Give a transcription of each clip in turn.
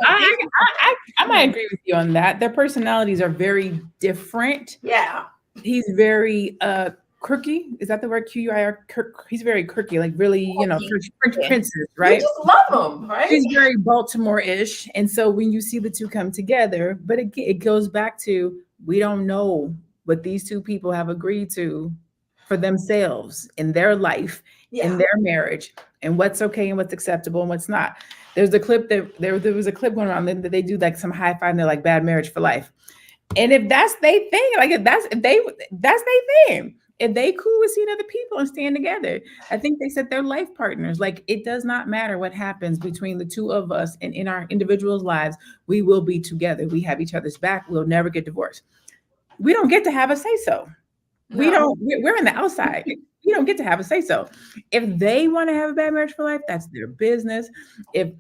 I might agree with you on that. Their personalities are very different. Yeah. He's very quirky. Is that the word? QUIR? He's very quirky, like really, Quirky. French Yeah. princess, You right? just love him, right? She's very Baltimore-ish, and so when you see the two come together, but it goes back to we don't know what these two people have agreed to for themselves in their life, in Yeah. their marriage, and what's okay and what's acceptable and what's not. There's a clip that there was a clip going around that they do like some high five and they're like bad marriage for life. And if that's their thing, like if that's their thing. If they cool with seeing other people and staying together, I think they said they're life partners. Like it does not matter what happens between the two of us and in our individuals' lives, we will be together. We have each other's back. We'll never get divorced. We don't get to have a say so. We No. don't. We're on the outside. We don't get to have a say so. If they want to have a bad marriage for life, that's their business. If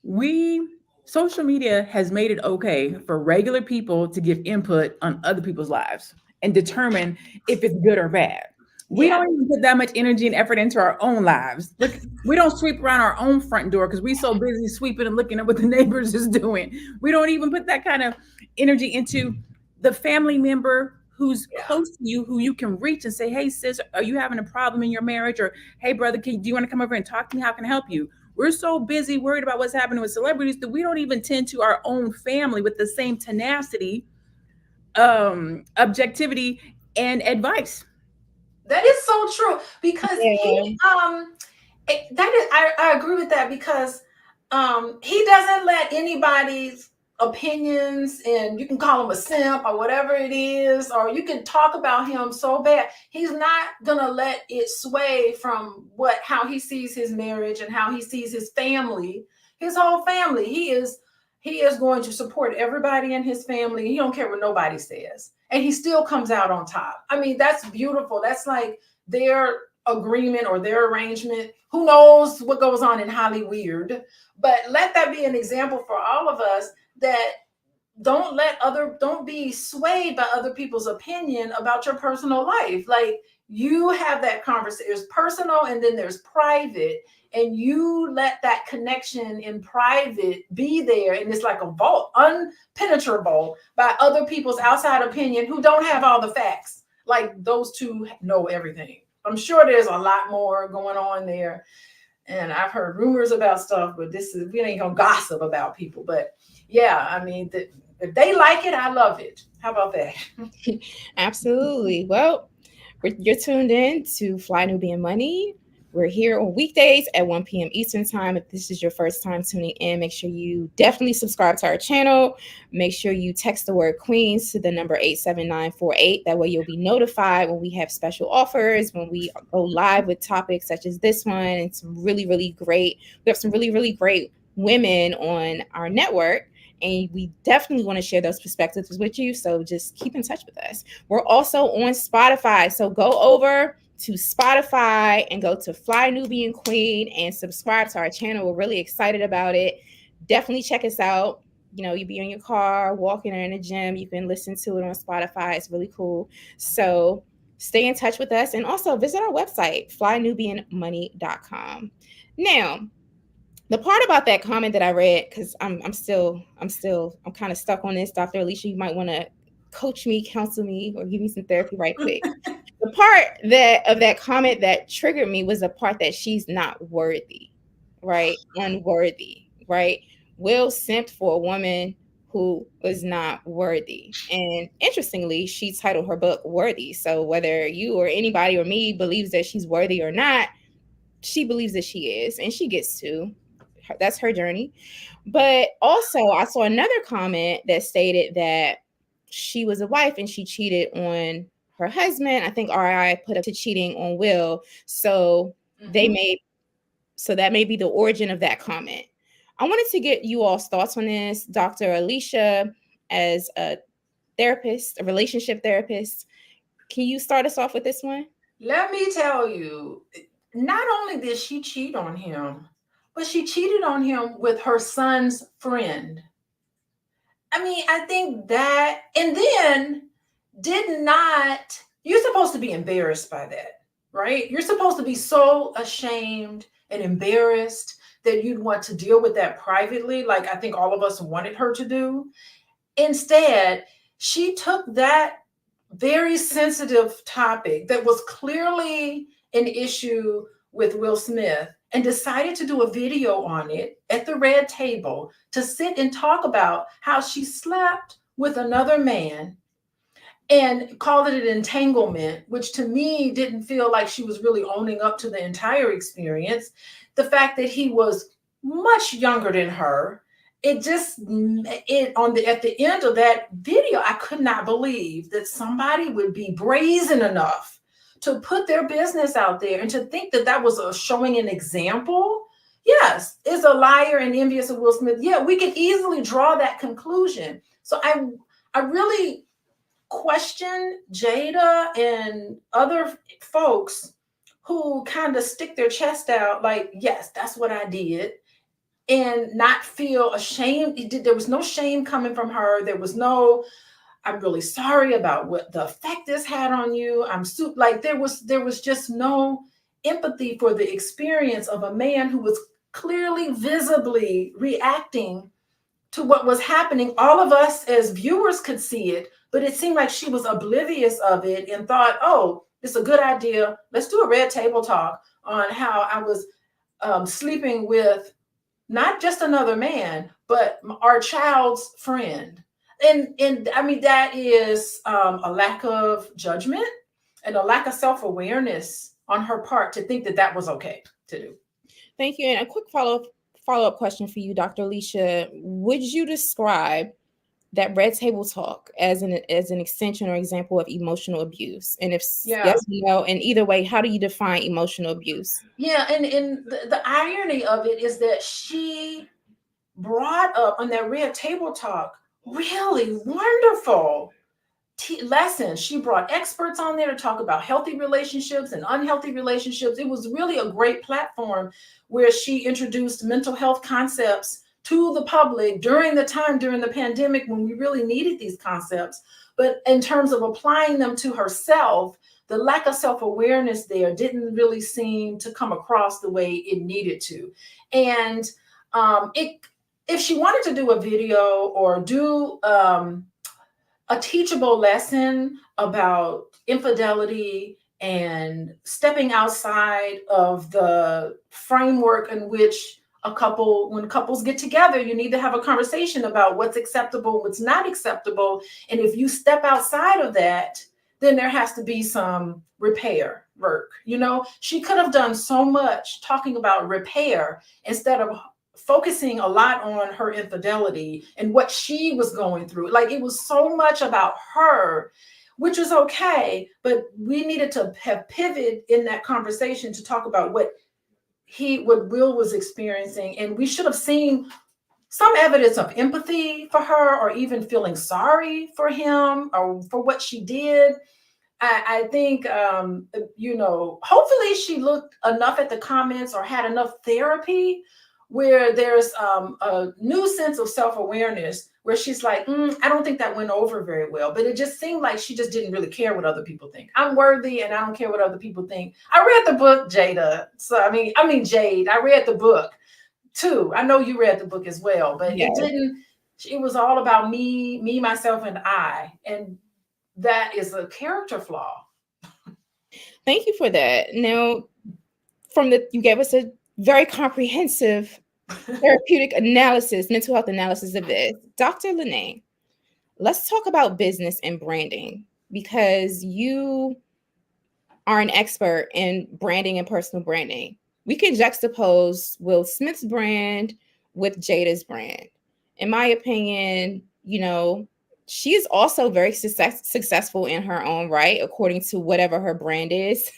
we social media has made it okay for regular people to give input on other people's lives and determine if it's good or bad. We Yeah. don't even put that much energy and effort into our own lives. Look, we don't sweep around our own front door because we're so busy sweeping and looking at what the neighbors is doing. We don't even put that kind of energy into the family member who's Yeah. close to you, who you can reach and say, "Hey, sis, are you having a problem in your marriage?" Or, "Hey, brother, do you want to come over and talk to me? How can I help you?" We're so busy worried about what's happening with celebrities that we don't even tend to our own family with the same tenacity, objectivity, and advice. That is so true because Yeah. that is I agree with that because he doesn't let anybody's opinions, and you can call him a simp or whatever it is, or you can talk about him so bad. He's not gonna let it sway from how he sees his marriage and how he sees his family, his whole family. He is going to support everybody in his family. He don't care what nobody says. And he still comes out on top. I mean, that's beautiful. That's like their agreement or their arrangement. Who knows what goes on in Hollywood? But let that be an example for all of us that don't be swayed by other people's opinion about your personal life. Like you have that conversation. There's personal and then there's private, and you let that connection in private be there, and it's like a vault, unpenetrable by other people's outside opinion who don't have all the facts. Like those two know everything. I'm sure there's a lot more going on there, and I've heard rumors about stuff, but we ain't gonna gossip about people. But yeah, I mean, if they like it, I love it. How about that? Absolutely. Well, you're tuned in to Fly Nubian Money. We're here on weekdays at 1 p.m. Eastern Time. If this is your first time tuning in, make sure you definitely subscribe to our channel. Make sure you text the word Queens to the number 87948. That way you'll be notified when we have special offers, when we go live with topics such as this one, and we have some really, really great women on our network. And we definitely want to share those perspectives with you. So just keep in touch with us. We're also on Spotify. So go over to Spotify and go to Fly Nubian Queen and subscribe to our channel. We're really excited about it. Definitely check us out. You be in your car, walking, or in the gym. You can listen to it on Spotify. It's really cool. So stay in touch with us. And also visit our website, flynubianmoney.com. Now, the part about that comment that I read, because I'm kind of stuck on this, Dr. Alicia, you might want to coach me, counsel me, or give me some therapy right quick. The part of that comment that triggered me was the part that she's not worthy, right? Unworthy, right? Will simped for a woman who was not worthy. And interestingly, she titled her book Worthy. So whether you or anybody or me believes that she's worthy or not, she believes that she is, and she gets to. That's her journey. But also, I saw another comment that stated that she was a wife and she cheated on her husband. I think RI put up to cheating on Will. So that may be the origin of that comment. I wanted to get you all's thoughts on this. Dr. Alicia, as a therapist, a relationship therapist, can you start us off with this one? Let me tell you, not only did she cheat on him, but she cheated on him with her son's friend. I mean, I think that, and then you're supposed to be embarrassed by that, right? You're supposed to be so ashamed and embarrassed that you'd want to deal with that privately, like I think all of us wanted her to do. Instead, she took that very sensitive topic that was clearly an issue with Will Smith and decided to do a video on it at the red table to sit and talk about how she slept with another man and called it an entanglement, which to me didn't feel like she was really owning up to the entire experience. The fact that he was much younger than her, it just it on the at the end of that video, I could not believe that somebody would be brazen enough to put their business out there and to think that that was a showing an example. Yes, is a liar and envious of Will Smith. Yeah, we can easily draw that conclusion. So I really question Jada and other folks who kind of stick their chest out like, yes, that's what I did, and not feel ashamed. There was no shame coming from her. There was no, I'm really sorry about what the effect this had on you. Like there was just no empathy for the experience of a man who was clearly visibly reacting to what was happening. All of us as viewers could see it, but it seemed like she was oblivious of it and thought, oh, it's a good idea. Let's do a red table talk on how I was sleeping with not just another man, but our child's friend. And I mean, that is a lack of judgment and a lack of self-awareness on her part to think that that was okay to do. Thank you. And a quick follow up question for you, Dr. Alicia. Would you describe that red table talk as an extension or example of emotional abuse? And if Yeah. yes or no, and either way, how do you define emotional abuse? Yeah, and the irony of it is that she brought up on that red table talk really wonderful lessons. She brought experts on there to talk about healthy relationships and unhealthy relationships. It was really a great platform where she introduced mental health concepts to the public during the pandemic when we really needed these concepts. But in terms of applying them to herself, the lack of self-awareness there didn't really seem to come across the way it needed to. And it if she wanted to do a video or do a teachable lesson about infidelity and stepping outside of the framework in which when couples get together, you need to have a conversation about what's acceptable, what's not acceptable. And if you step outside of that, then there has to be some repair work. She could have done so much talking about repair instead of focusing a lot on her infidelity and what she was going through. Like, it was so much about her, which was okay, but we needed to have pivot in that conversation to talk about what Will was experiencing. And we should have seen some evidence of empathy for her, or even feeling sorry for him or for what she did. I think, hopefully she looked enough at the comments or had enough therapy where there's a new sense of self-awareness where she's like, I don't think that went over very well. But it just seemed like she just didn't really care what other people think. I'm worthy and I don't care what other people think. I read the book, Jada. So I mean, Jade, I read the book too. I know you read the book as well, but Yes. it was all about me, myself, and I. And that is a character flaw. Thank you for that. Now, you gave us a very comprehensive therapeutic analysis, mental health analysis of this. Dr. Lene, let's talk about business and branding, because you are an expert in branding and personal branding. We can juxtapose Will Smith's brand with Jada's brand. In my opinion, she's also very successful in her own right, according to whatever her brand is,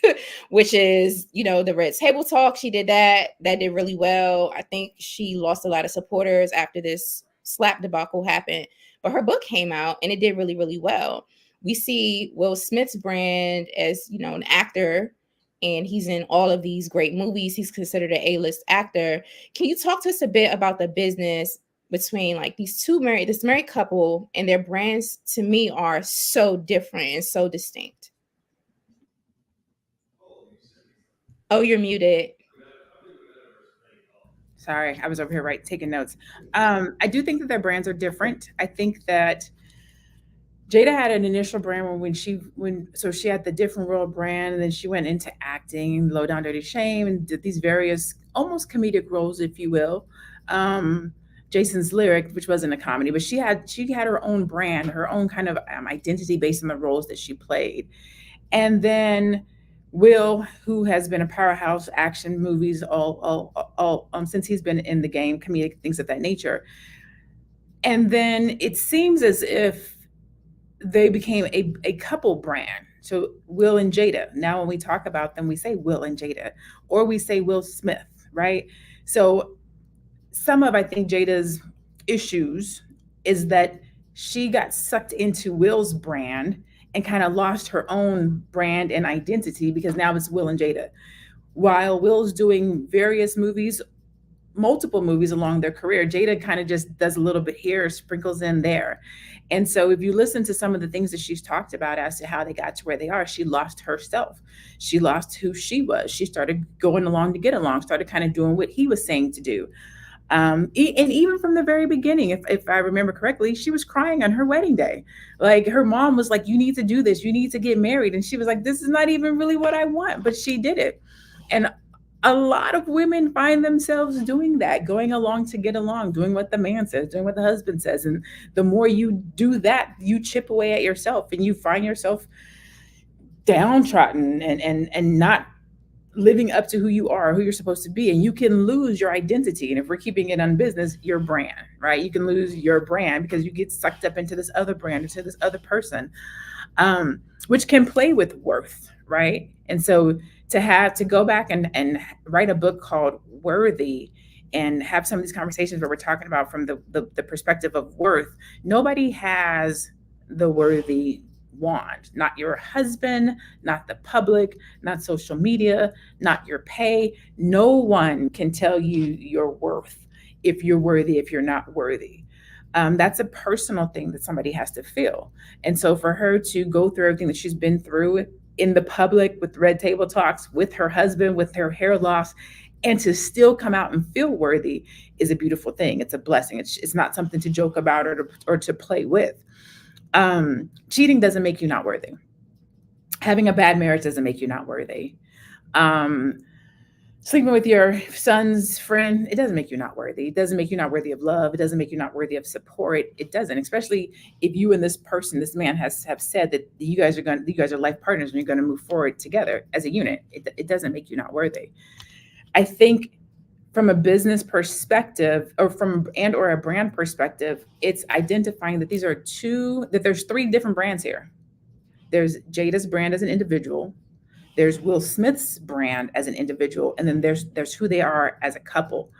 which is, the Red Table Talk. She did that did really well. I think she lost a lot of supporters after this slap debacle happened, but her book came out and it did really, really well. We see Will Smith's brand as, an actor, and he's in all of these great movies. He's considered an A-list actor. Can you talk to us a bit about the business between like this married couple, and their brands to me are so different and so distinct? Oh, you're muted. Sorry, I was over here taking notes. I do think that their brands are different. I think that Jada had an initial brand when she had the Different World brand, and then she went into acting, Low Down Dirty Shame, and did these various almost comedic roles, if you will. Um, Jason's Lyric, which wasn't a comedy, but she had her own brand, her own kind of identity based on the roles that she played. And then Will, who has been a powerhouse action movies all since he's been in the game, comedic things of that nature. And then it seems as if they became a couple brand. So Will and Jada. Now, when we talk about them, we say Will and Jada, or we say Will Smith, right? So some of, I think, Jada's issues is that she got sucked into Will's brand and kind of lost her own brand and identity because now it's Will and Jada. While Will's doing various movies, multiple movies along their career, Jada kind of just does a little bit here, sprinkles in there. And so if you listen to some of the things that she's talked about as to how they got to where they are, she lost herself. She lost who she was. She started going along to get along, started kind of doing what he was saying to do. And even from the very beginning, if I remember correctly, she was crying on her wedding day. Like her mom was like, "You need to do this. You need to get married." And she was like, "This is not even really what I want," but she did it. And a lot of women find themselves doing that, going along to get along, doing what the man says, doing what the husband says. And the more you do that, you chip away at yourself and you find yourself downtrodden and not living up to who you are, who you're supposed to be. And you can lose your identity. And if we're keeping it on business, your brand, right? You can lose your brand because you get sucked up into this other brand, into this other person, which can play with worth, right? And so to have to go back and write a book called Worthy and have some of these conversations where we're talking about from the perspective of worth, nobody has the worthy want. Not your husband, not the public, not social media, not your pay. No one can tell you your worth, if you're worthy, if you're not worthy. That's a personal thing that somebody has to feel. And so for her to go through everything that she's been through in the public with red table talks, with her husband, with her hair loss, and to still come out and feel worthy is a beautiful thing. It's a blessing. It's not something to joke about or to play with. Cheating doesn't make you not worthy. Having a bad marriage doesn't make you not worthy. Um, Sleeping with your son's friend, it doesn't make you not worthy. It doesn't make you not worthy of love. It doesn't make you not worthy of support. It doesn't, especially if you and this person, this man have said that you guys are life partners and you're going to move forward together as a unit. It doesn't make you not worthy. I think from a business perspective or a brand perspective, it's identifying that there's three different brands here. There's Jada's brand as an individual, there's Will Smith's brand as an individual, and then there's who they are as a couple.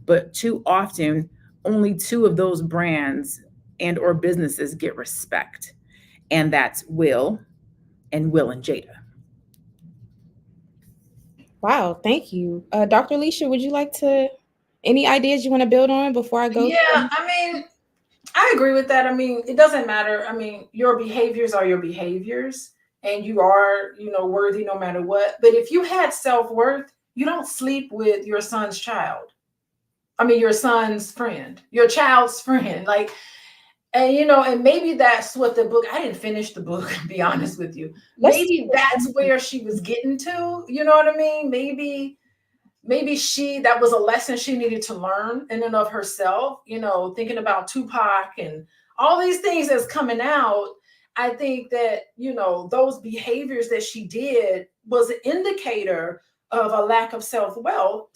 But too often, only two of those brands and or businesses get respect, and that's Will and Jada. Wow, thank you. Dr. Alicia, would you like to, any ideas you want to build on before I go? Yeah, I mean, I agree with that. I mean, it doesn't matter. I mean, your behaviors are your behaviors, and you are, worthy no matter what. But if you had self-worth, you don't sleep with your son's child. I mean, your son's friend, your child's friend. Like, and maybe that's what the book, I didn't finish the book, to be honest with you. Maybe that's where she was getting to, you know what I mean? Maybe that was a lesson she needed to learn in and of herself, thinking about Tupac and all these things that's coming out. I think that, those behaviors that she did was an indicator of a lack of self-worth,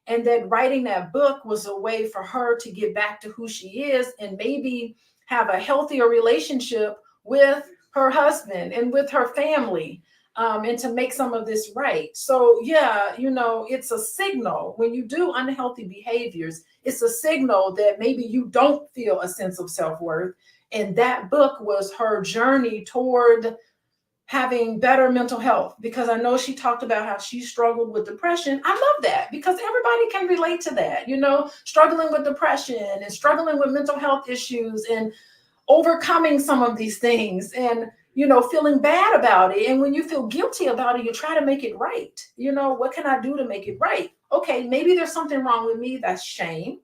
and that writing that book was a way for her to get back to who she is and maybe have a healthier relationship with her husband and with her family, and to make some of this right. So yeah, it's a signal when you do unhealthy behaviors. It's a signal that maybe you don't feel a sense of self-worth. And that book was her journey toward having better mental health, because I know she talked about how she struggled with depression. I love that because everybody can relate to that, struggling with depression and struggling with mental health issues and overcoming some of these things and, feeling bad about it. And when you feel guilty about it, you try to make it right. What can I do to make it right? okay, maybe there's something wrong with me. That's shame.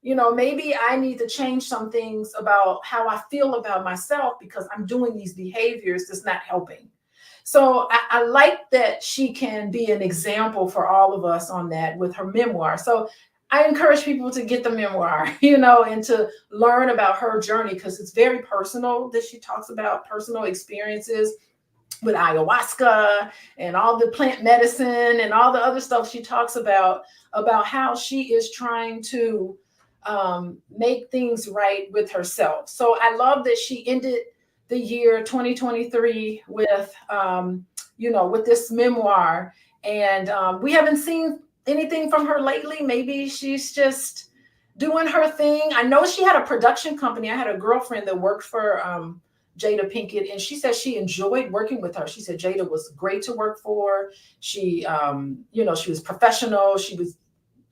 Maybe I need to change some things about how I feel about myself because I'm doing these behaviors that's not helping. So I like that she can be an example for all of us on that with her memoir. So I encourage people to get the memoir, and to learn about her journey because it's very personal that she talks about personal experiences with ayahuasca and all the plant medicine and all the other stuff she talks about how she is trying to make things right with herself. So I love that she ended the year 2023 with with this memoir. And we haven't seen anything from her lately. Maybe she's just doing her thing. I know she had a production company. I had a girlfriend that worked for Jada Pinkett, and she said she enjoyed working with her. She said Jada was great to work for. She she was professional.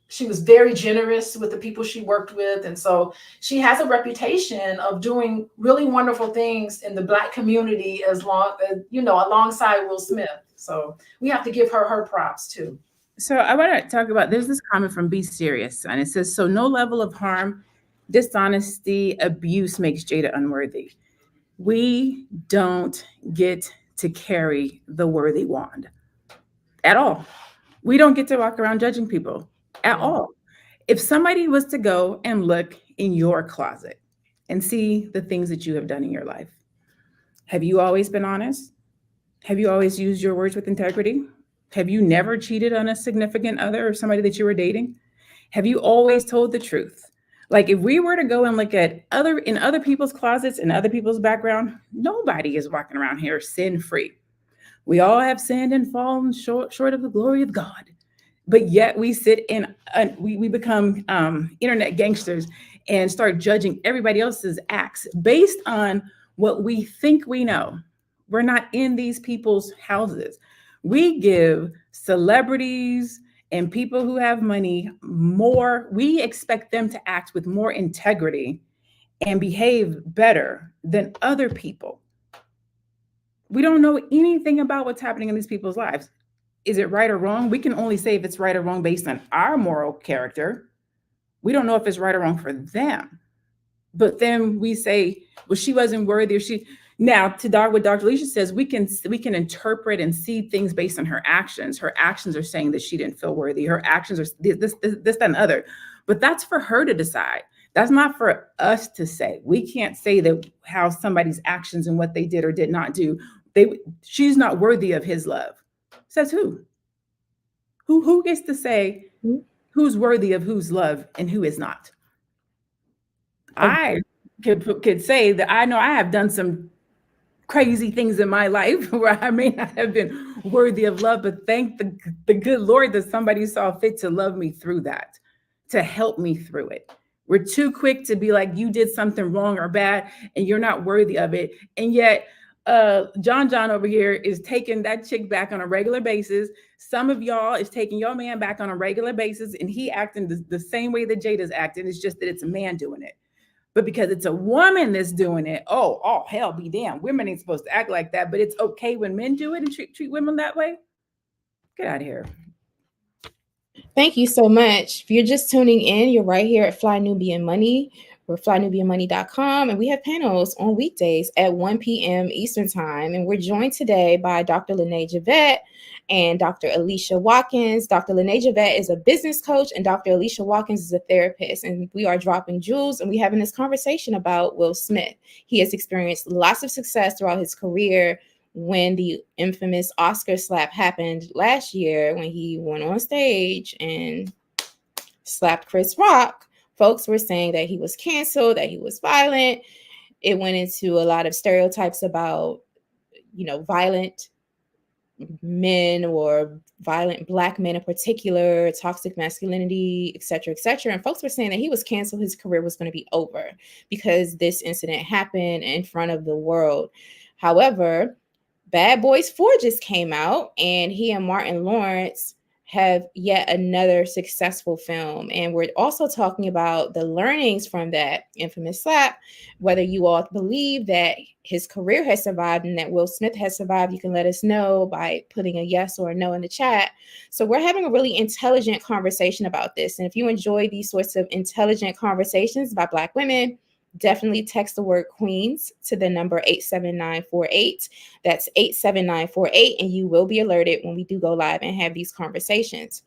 She was very generous with the people she worked with. And so she has a reputation of doing really wonderful things in the Black community as long as, alongside Will Smith. So we have to give her props too. So I want to talk about, there's this comment from Be Serious, and it says, so no level of harm, dishonesty, abuse makes Jada unworthy. We don't get to carry the worthy wand at all. We don't get to walk around judging people at all. If somebody was to go and look in your closet and see the things that you have done in your life, have you always been honest? Have you always used your words with integrity? Have you never cheated on a significant other or somebody that you were dating? Have you always told the truth? Like if we were to go and look at other people's closets and other people's background, nobody is walking around here sin free. We all have sinned and fallen short of the glory of God. But yet we sit in, we become internet gangsters and start judging everybody else's acts based on what we think we know. We're not in these people's houses. We give celebrities and people who have money more, we expect them to act with more integrity and behave better than other people. We don't know anything about what's happening in these people's lives. Is it right or wrong? We can only say if it's right or wrong based on our moral character. We don't know if it's right or wrong for them. But then we say, well, she wasn't worthy, or she. Now, what Dr. Alicia says, we can interpret and see things based on her actions. Her actions are saying that she didn't feel worthy. Her actions are this, that, and other. But that's for her to decide. That's not for us to say. We can't say that how somebody's actions and what they did or did not do. She's not worthy of his love. Says who? Who gets to say who's worthy of whose love and who is not? I could say that I know I have done some crazy things in my life where I may not have been worthy of love, but thank the good Lord that somebody saw fit to love me through that, to help me through it. We're too quick to be like, you did something wrong or bad and you're not worthy of it. And yet John over here is taking that chick back on a regular basis. Some of y'all is taking your man back on a regular basis, and he acting the same way that Jada's acting. It's just that it's a man doing it. But because it's a woman that's doing it, oh, hell be damned. Women ain't supposed to act like that, but it's okay when men do it and treat women that way. Get out of here. Thank you so much. If you're just tuning in, you're right here at Fly Nubian Money. We're flynubianmoney.com, and we have panels on weekdays at 1 p.m. Eastern Time. And we're joined today by Dr. Lene Javette and Dr. Alicia Watkins. Dr. Lene Javette is a business coach, and Dr. Alicia Watkins is a therapist. And we are dropping jewels, and we're having this conversation about Will Smith. He has experienced lots of success throughout his career. When the infamous Oscar slap happened last year, when he went on stage and slapped Chris Rock, folks were saying that he was canceled, that he was violent. It went into a lot of stereotypes about, violent men or violent Black men in particular, toxic masculinity, et cetera, et cetera. And folks were saying that he was canceled. His career was going to be over because this incident happened in front of the world. However, Bad Boys 4 just came out, and he and Martin Lawrence have yet another successful film. And we're also talking about the learnings from that infamous slap. Whether you all believe that his career has survived and that Will Smith has survived, you can let us know by putting a yes or a no in the chat. So we're having a really intelligent conversation about this. And if you enjoy these sorts of intelligent conversations by Black women, definitely text the word Queens to the number 87948. That's 87948, and you will be alerted when we do go live and have these conversations.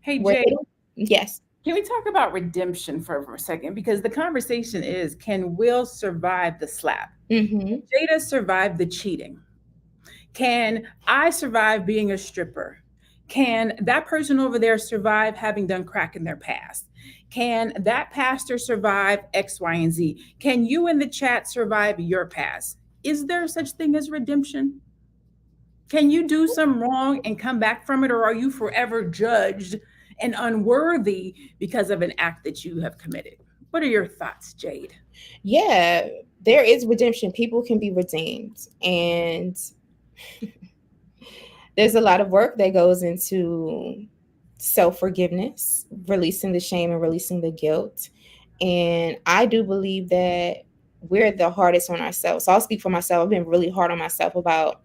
Hey, We're Jay, yes. can we talk about redemption for a second? Because the conversation is, can Will survive the slap? Mm-hmm. Jada survive the cheating? Can I survive being a stripper? Can that person over there survive having done crack in their past? Can that pastor survive X, Y, and Z? Can you in the chat survive your past? Is there such thing as redemption? Can you do some wrong and come back from it, or are you forever judged and unworthy because of an act that you have committed? What are your thoughts, Jade? Yeah, there is redemption. People can be redeemed. And there's a lot of work that goes into self-forgiveness, releasing the shame and releasing the guilt. And I do believe that we're the hardest on ourselves. So I'll speak for myself. I've been really hard on myself about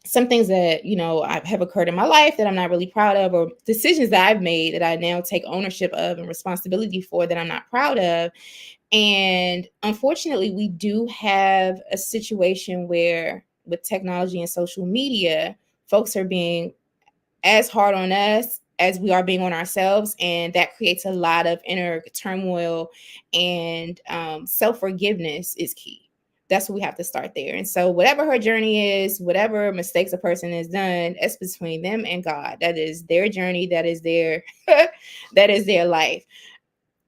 some things that, have occurred in my life that I'm not really proud of, or decisions that I've made that I now take ownership of and responsibility for that I'm not proud of. And unfortunately, we do have a situation where with technology and social media, folks are being as hard on us as we are being on ourselves. And that creates a lot of inner turmoil, and self-forgiveness is key. That's what we have to start there. And so whatever her journey is, whatever mistakes a person has done, it's between them and God. That is their journey. That is their that is their life.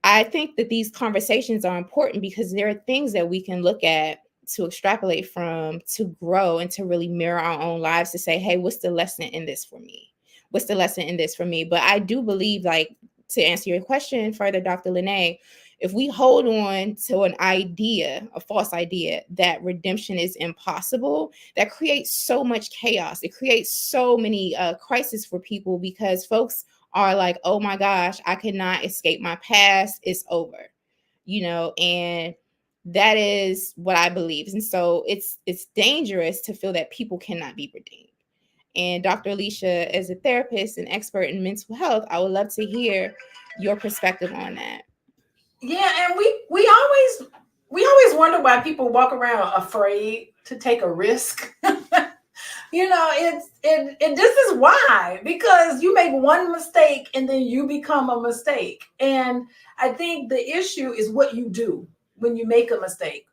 I think that these conversations are important because there are things that we can look at to extrapolate from, to grow, and to really mirror our own lives to say, hey, what's the lesson in this for me? What's the lesson in this for me? But I do believe, like, to answer your question further, Dr. Lene, if we hold on to an idea, a false idea that redemption is impossible, that creates so much chaos. It creates so many crises for people because folks are like, oh my gosh, I cannot escape my past. It's over, and that is what I believe. And so it's dangerous to feel that people cannot be redeemed. And Dr. Alicia, as a therapist and expert in mental health, I would love to hear your perspective on that. Yeah, and we always wonder why people walk around afraid to take a risk. This is why, because you make one mistake and then you become a mistake. And I think the issue is what you do when you make a mistake.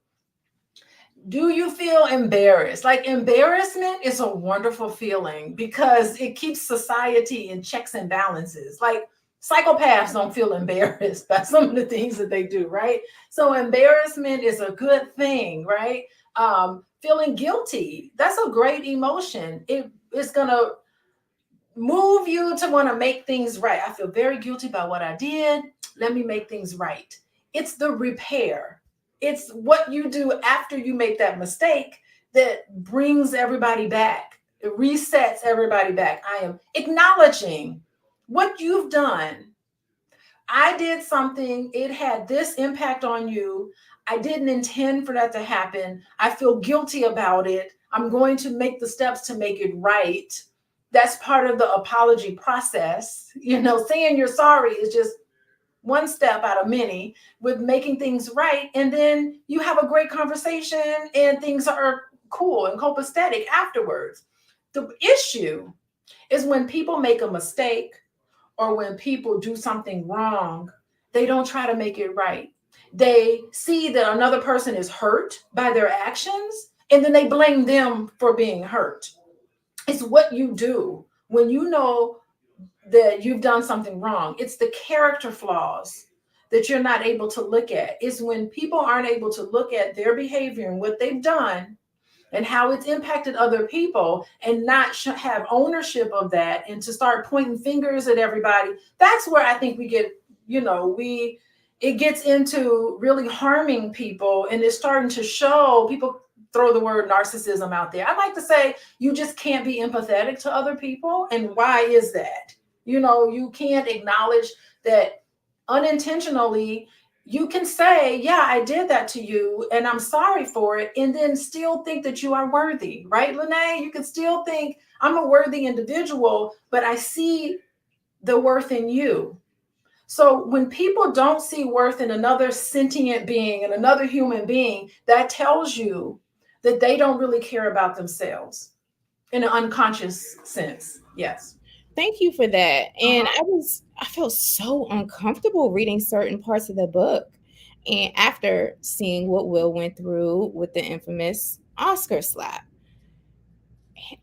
Do you feel embarrassed? Like, embarrassment is a wonderful feeling because it keeps society in checks and balances. Like, psychopaths don't feel embarrassed by some of the things that they do, right? So embarrassment is a good thing, right? Feeling guilty, that's a great emotion. It's going to move you to want to make things right. I feel very guilty about what I did. Let me make things right. It's the repair. It's what you do after you make that mistake that brings everybody back. It resets everybody back. I am acknowledging what you've done. I did something, it had this impact on you. I didn't intend for that to happen. I feel guilty about it. I'm going to make the steps to make it right. That's part of the apology process. Saying you're sorry is just one step out of many with making things right. And then you have a great conversation and things are cool and copacetic afterwards. The issue is when people make a mistake or when people do something wrong, they don't try to make it right. They see that another person is hurt by their actions, and then they blame them for being hurt. It's what you do when you know that you've done something wrong. It's the character flaws that you're not able to look at. It's when people aren't able to look at their behavior and what they've done and how it's impacted other people and not have ownership of that, and to start pointing fingers at everybody. That's where I think we get, it gets into really harming people, and it's starting to show. People throw the word narcissism out there. I like to say you just can't be empathetic to other people. And why is that? You can't acknowledge that unintentionally. You can say, yeah, I did that to you and I'm sorry for it, and then still think that you are worthy, right, Lene? You can still think I'm a worthy individual, but I see the worth in you. So when people don't see worth in another sentient being and another human being, that tells you that they don't really care about themselves in an unconscious sense. Yes. Thank you for that. And Uh-huh. I felt so uncomfortable reading certain parts of the book. And after seeing what Will went through with the infamous Oscar slap,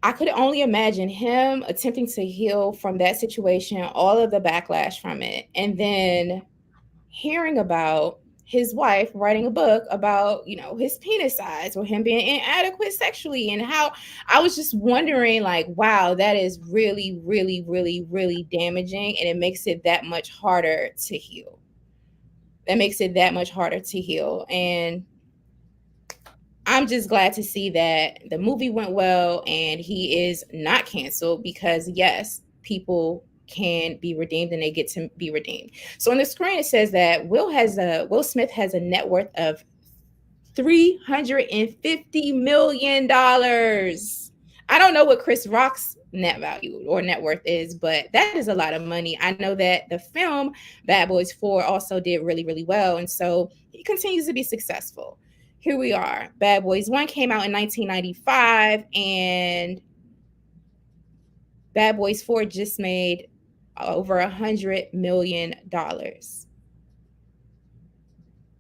I could only imagine him attempting to heal from that situation, all of the backlash from it, and then hearing about his wife writing a book about, his penis size or him being inadequate sexually, and how I was just wondering, like, wow, that is really, really, really, really damaging, and it makes it that much harder to heal. That makes it that much harder to heal. And I'm just glad to see that the movie went well and he is not canceled, because yes, people can be redeemed and they get to be redeemed. So on the screen it says that Will Smith has a net worth of $350 million. I don't know what Chris Rock's net value or net worth is, but that is a lot of money. I know that the film Bad Boys 4 also did really, really well. And so he continues to be successful. Here we are. Bad Boys 1 came out in 1995, and Bad Boys 4 just made over $100 million.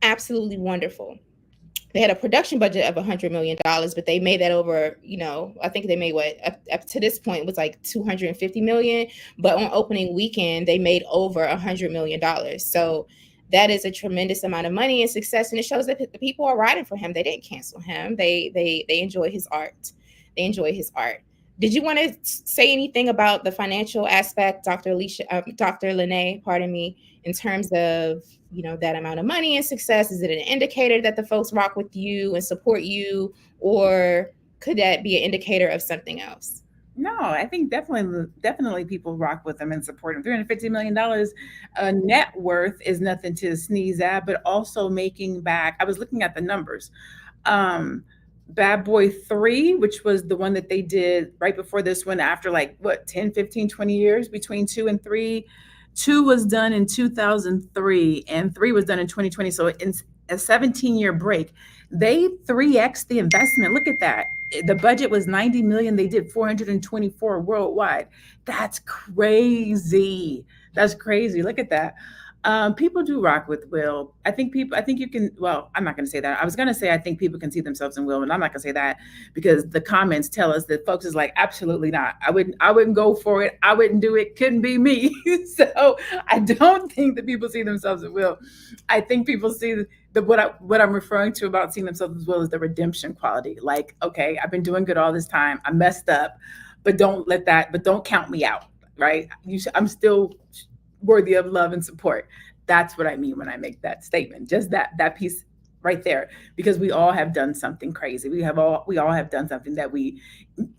Absolutely wonderful. They had a production budget of $100 million, but they made that over, I think they made what up to this point was like 250 million. But on opening weekend, they made over $100 million. So that is a tremendous amount of money and success, and it shows that the people are riding for him. They didn't cancel him. They enjoy his art. They enjoy his art. Did you want to say anything about the financial aspect, Dr. Lene, pardon me, in terms of, that amount of money and success? Is it an indicator that the folks rock with you and support you, or could that be an indicator of something else? No, I think definitely people rock with them and support them. $350 million net worth is nothing to sneeze at, but also making back. I was looking at the numbers. Um, Bad Boy 3, which was the one that they did right before this one, after like what, 10, 15, 20 years between 2 and 3. 2 was done in 2003 and 3 was done in 2020. So in a 17-year break, they 3x the investment. Look at that. The budget was 90 million. They did 424 worldwide. That's crazy. That's crazy. Look at that. People do rock with Will. I think you can, well, I'm not going to say that. I was going to say, I think people can see themselves in Will, and I'm not going to say that because the comments tell us that folks is like, absolutely not. I wouldn't go for it. I wouldn't do it. Couldn't be me. So I don't think that people see themselves in Will. I think people see what I'm referring to about seeing themselves as well as the redemption quality. Like, okay, I've been doing good all this time. I messed up, but don't count me out. Right. I'm still worthy of love and support. That's what I mean when I make that statement. Just that piece right there, because we all have done something crazy. We all have done something that we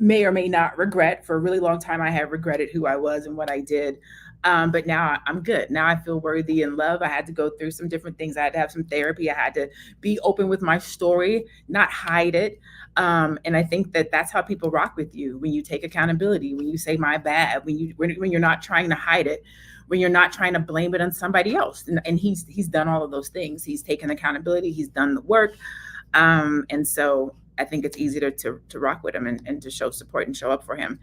may or may not regret. For a really long time, I have regretted who I was and what I did. But now I'm good. Now I feel worthy and love. I had to go through some different things. I had to have some therapy. I had to be open with my story, not hide it. And I think that that's how people rock with you, when you take accountability, when you say my bad, when you're not trying to hide it, when you're not trying to blame it on somebody else. And he's done all of those things. He's taken accountability. He's done the work. And so I think it's easy to rock with him and to show support and show up for him.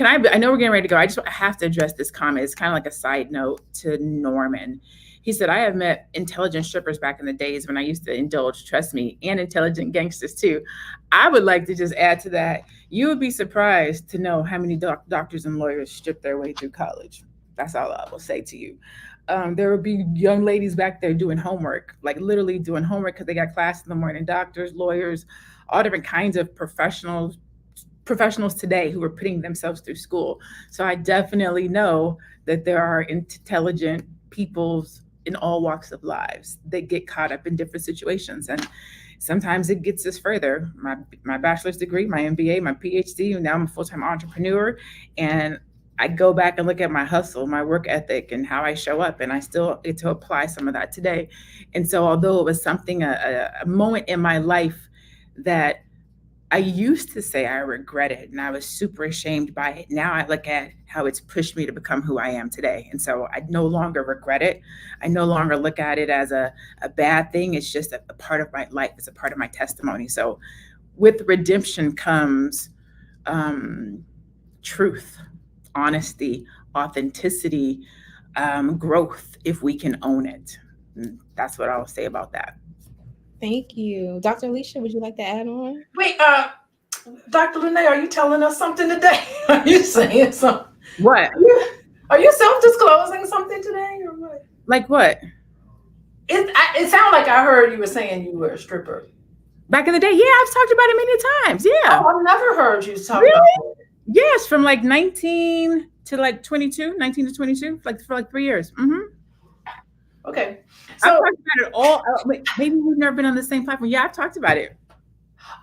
I know we're getting ready to go. I just have to address this comment. It's kind of like a side note to Norman. He said, I have met intelligent strippers back in the days when I used to indulge, trust me, and intelligent gangsters too. I would like to just add to that. You would be surprised to know how many doctors and lawyers strip their way through college. That's all I will say to you. There would be young ladies back there doing homework, like literally doing homework because they got class in the morning. Doctors, lawyers, all different kinds of professionals today who are putting themselves through school. So I definitely know that there are intelligent people in all walks of lives that get caught up in different situations. And sometimes it gets us further. My bachelor's degree, my MBA, my PhD, and now I'm a full-time entrepreneur. And I go back and look at my hustle, my work ethic, and how I show up, and I still get to apply some of that today. And so, although it was something, a moment in my life that I used to say I regret it and I was super ashamed by it. Now I look at how it's pushed me to become who I am today. And so I no longer regret it. I no longer look at it as a bad thing. It's just a part of my life. It's a part of my testimony. So with redemption comes truth, honesty, authenticity, growth, if we can own it. And that's what I'll say about that. Thank you. Dr. Alicia, would you like to add on? Wait, Dr. Lene, are you telling us something today? Are you saying something? What? Are you self-disclosing something today or what? Like what? It sounded like I heard you were saying you were a stripper. Back in the day, yeah, I've talked about it many times. Yeah. Oh, I've never heard you talk Really? about it. Yes, from like 19 to like 22, 19 to 22, like for like 3 years. Mm-hmm. Okay. I've So, talked about it all. Maybe we've never been on the same platform. Yeah, I've talked about it.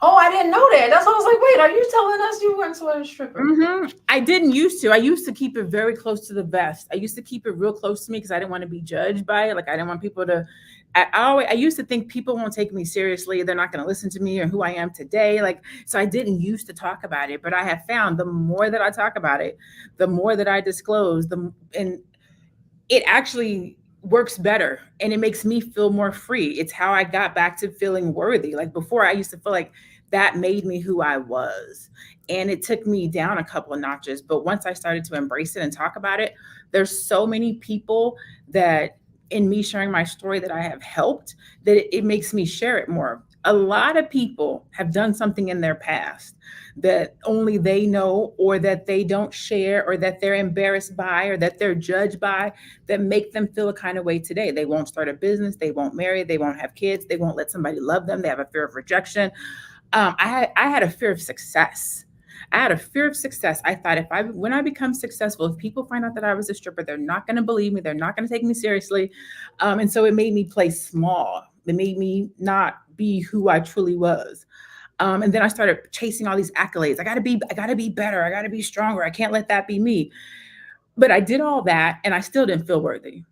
oh, I didn't know that. That's why I was like, wait, are you telling us you once were a stripper? Mm-hmm. I didn't used to. I used to keep it very close to the vest. I used to keep it real close to me because I didn't want to be judged by it. Like I didn't want people to. I used to think people won't take me seriously. They're not going to listen to me or who I am today. Like, so I didn't used to talk about it, but I have found the more that I talk about it, the more that I disclose, and it actually works better and it makes me feel more free. It's how I got back to feeling worthy. Like before, I used to feel like that made me who I was. And it took me down a couple of notches. But once I started to embrace it and talk about it, there's so many people that in me sharing my story that I have helped that it makes me share it more. A lot of people have done something in their past that only they know, or that they don't share, or that they're embarrassed by, or that they're judged by, that make them feel a kind of way today. They won't start a business, they won't marry, they won't have kids, they won't let somebody love them, they have a fear of rejection. I had a fear of success. I had a fear of success. I thought when I become successful, if people find out that I was a stripper, they're not going to believe me. They're not going to take me seriously. And so it made me play small. It made me not be who I truly was. And then I started chasing all these accolades. I gotta be better. I gotta be stronger. I can't let that be me. But I did all that and I still didn't feel worthy.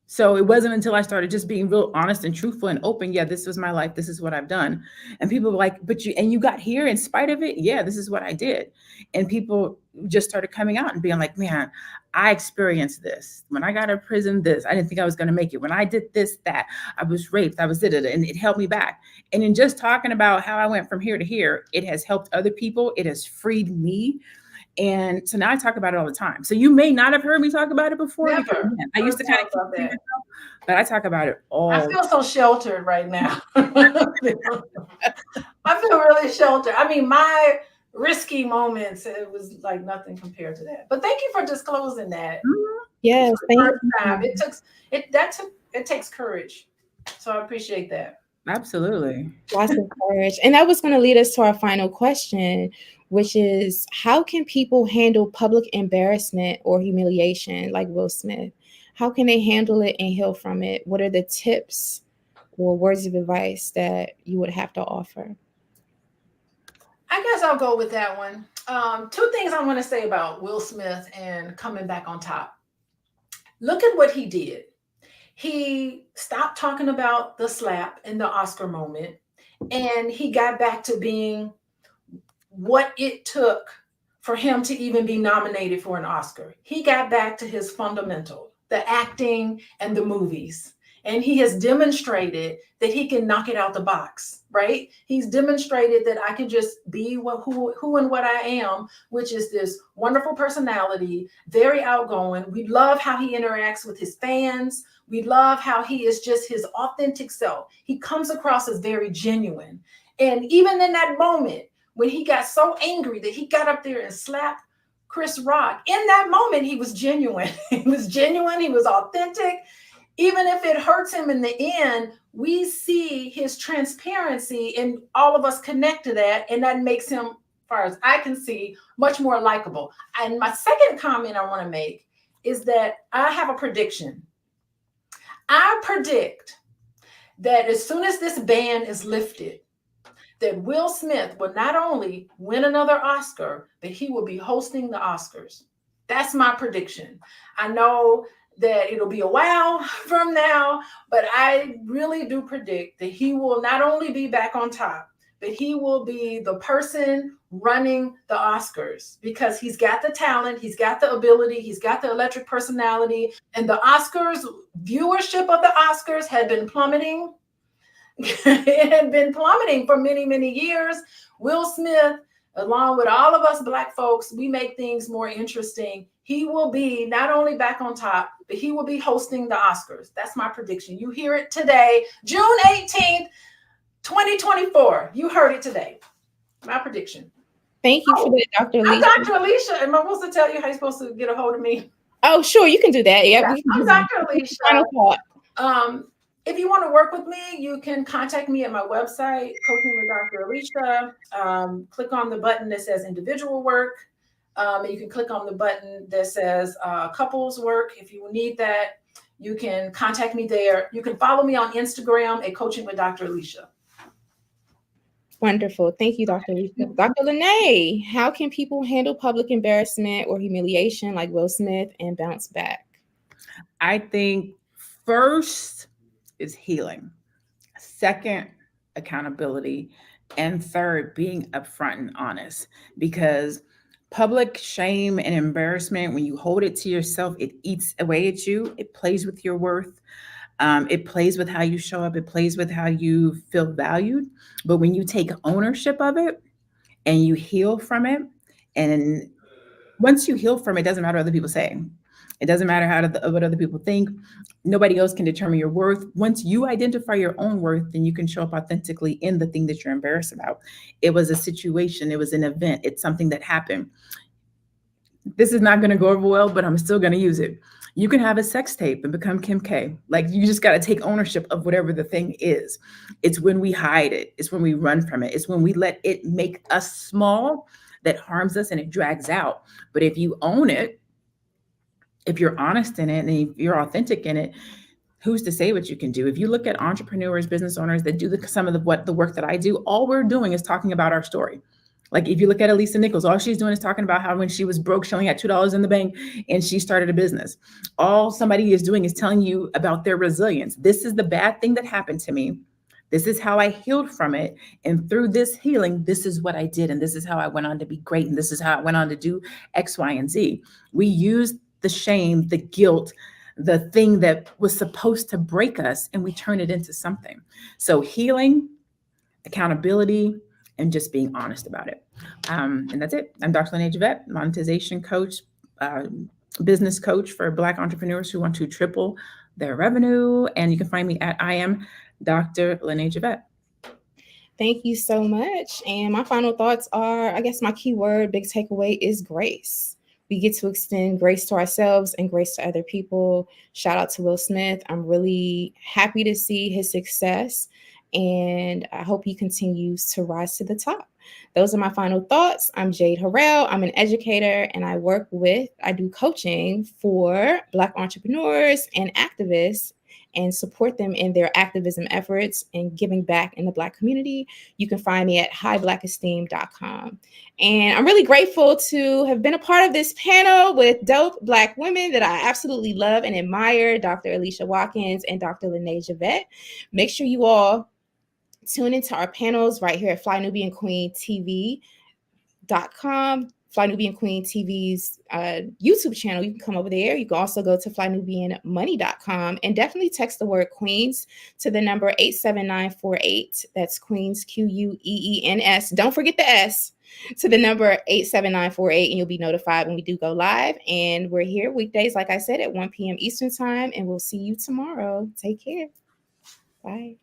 So it wasn't until I started just being real honest and truthful and open. Yeah, this was my life. This is what I've done. And people were like, but you got here in spite of it. Yeah, this is what I did. And people just started coming out and being like, man, I experienced this. When I got out of prison, this, I didn't think I was going to make it. When I did this, that, I was raped, I was did it, and it held me back. And in just talking about how I went from here to here, it has helped other people. It has freed me. And so now I talk about it all the time. So you may not have heard me talk about it before. Never. Because, again, I used to kind of keep it to myself, but I talk about it all. I feel so sheltered right now. I feel really sheltered. I mean, my risky moments, it was like nothing compared to that. But thank you for disclosing that. Yes, thank First you. time. It takes courage. So I appreciate that. Absolutely. Lots of courage. And that was going to lead us to our final question, which is, how can people handle public embarrassment or humiliation like Will Smith? How can they handle it and heal from it? What are the tips or words of advice that you would have to offer? I guess I'll go with that one. Two things I want to say about Will Smith and coming back on top. Look at what he did. He stopped talking about the slap in the Oscar moment, and he got back to being what it took for him to even be nominated for an Oscar. He got back to his fundamental, the acting and the movies. And he has demonstrated that he can knock it out the box, right? He's demonstrated that I can just be who and what I am, which is this wonderful personality, very outgoing. We love how he interacts with his fans. We love how he is just his authentic self. He comes across as very genuine. And even in that moment, when he got so angry that he got up there and slapped Chris Rock, in that moment, he was genuine. He was genuine. He was authentic. Even if it hurts him in the end, we see his transparency and all of us connect to that. And that makes him, as far as I can see, much more likable. And my second comment I want to make is that I have a prediction. I predict that as soon as this ban is lifted, that Will Smith will not only win another Oscar, but he will be hosting the Oscars. That's my prediction. I know that it'll be a while from now, but I really do predict that he will not only be back on top, but he will be the person running the Oscars because he's got the talent, he's got the ability, he's got the electric personality. And the Oscars, viewership of the Oscars had been plummeting. It had been plummeting for many, many years. Will Smith, along with all of us Black folks, we make things more interesting. He will be not only back on top, but he will be hosting the Oscars. That's my prediction. You hear it today, June 18th, 2024. You heard it today. My prediction. Thank you for that, Dr. I'm Alicia. Dr. Alicia. Am I supposed to tell you how you're supposed to get a hold of me? Oh, sure, you can do that. Yeah, I'm Dr. Alicia. Final thought. If you want to work with me, you can contact me at my website, Coaching with Dr. Alicia. Click on the button that says individual work. And you can click on the button that says couples work. If you need that, you can contact me there. You can follow me on Instagram at Coaching with Dr. Alicia. Wonderful. Thank you, Dr. Alicia. Dr. Lene, how can people handle public embarrassment or humiliation like Will Smith and bounce back? I think first is healing. Second, accountability. And third, being upfront and honest. Because public shame and embarrassment, when you hold it to yourself, it eats away at you. It plays with your worth. It plays with how you show up. It plays with how you feel valued. But when you take ownership of it and you heal from it, and once you heal from it, it doesn't matter what other people say. It doesn't matter what other people think. Nobody else can determine your worth. Once you identify your own worth, then you can show up authentically in the thing that you're embarrassed about. It was a situation. It was an event. It's something that happened. This is not going to go over well, but I'm still going to use it. You can have a sex tape and become Kim K. Like, you just got to take ownership of whatever the thing is. It's when we hide it. It's when we run from it. It's when we let it make us small that harms us and it drags out. But if you own it, if you're honest in it and if you're authentic in it, who's to say what you can do? If you look at entrepreneurs, business owners that do some of the work that I do, all we're doing is talking about our story. Like, if you look at Elisa Nichols, all she's doing is talking about how when she was broke, she only had $2 in the bank and she started a business. All somebody is doing is telling you about their resilience. This is the bad thing that happened to me. This is how I healed from it. And through this healing, this is what I did. And this is how I went on to be great. And this is how I went on to do X, Y, and Z. We use the shame, the guilt, the thing that was supposed to break us, and we turn it into something. So healing, accountability, and just being honest about it. And that's it. I'm Dr. Lene Javette, monetization coach, business coach for Black entrepreneurs who want to triple their revenue. And you can find me at I am Dr. Lene Javette. Thank you so much. And my final thoughts are, I guess my key word, big takeaway, is grace. We get to extend grace to ourselves and grace to other people. Shout out to Will Smith. I'm really happy to see his success, and I hope he continues to rise to the top. Those are my final thoughts. I'm Jade Harrell. I'm an educator, and I do coaching for Black entrepreneurs and activists and support them in their activism efforts and giving back in the Black community. You can find me at highblackesteem.com. And I'm really grateful to have been a part of this panel with dope Black women that I absolutely love and admire, Dr. Alicia Watkins and Dr. Lene Javette. Make sure you all tune into our panels right here at Fly Nubian Queen TV.com. Fly Nubian Queen TV's YouTube channel. You can come over there. You can also go to flynubianmoney.com and definitely text the word Queens to the number 87948. That's Queens, Queens. Don't forget the S, to the number 87948, and you'll be notified when we do go live. And we're here weekdays, like I said, at 1 p.m. Eastern time, and we'll see you tomorrow. Take care. Bye.